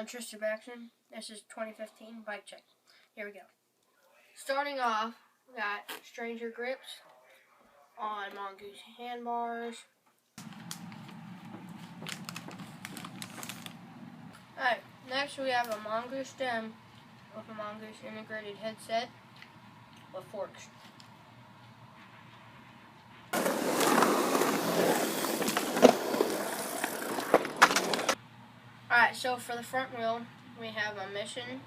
Tristen M. This is 2015 bike check. Here we go. Starting off, we got Stranger grips on Mongoose handbars. Alright, next we have a Mongoose stem with a Mongoose integrated headset with forks. Alright, so for the front wheel, we have a Mission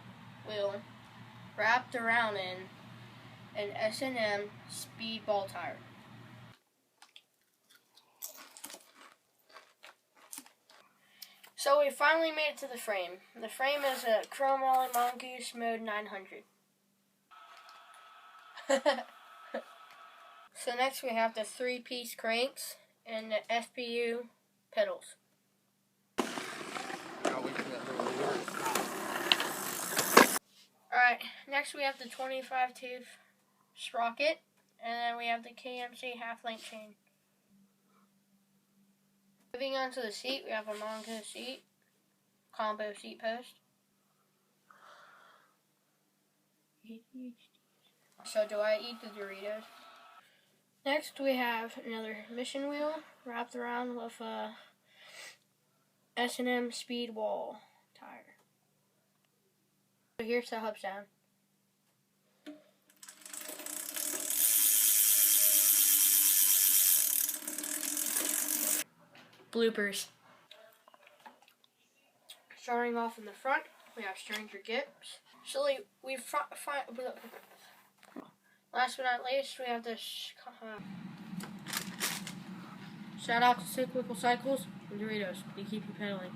wheel wrapped around in an S&M speed ball tire. So we finally made it to the frame. The frame is a Chrome Ollie Mongoose Mode 900. So next we have the 3-piece cranks and the FPU pedals. Alright, next we have the 25-tooth sprocket, and then we have the KMC half-length chain. Moving on to the seat, we have a Mongoose seat, combo seat post. So do I eat the Doritos? Next we have another Mission wheel wrapped around with a S&M speed wall tire. So here's the hub sound. Bloopers. Starting off in the front, we have Stranger grips. So last but not least, we have this. Shout out to Cyclical Cycles and Doritos. They keep you pedaling.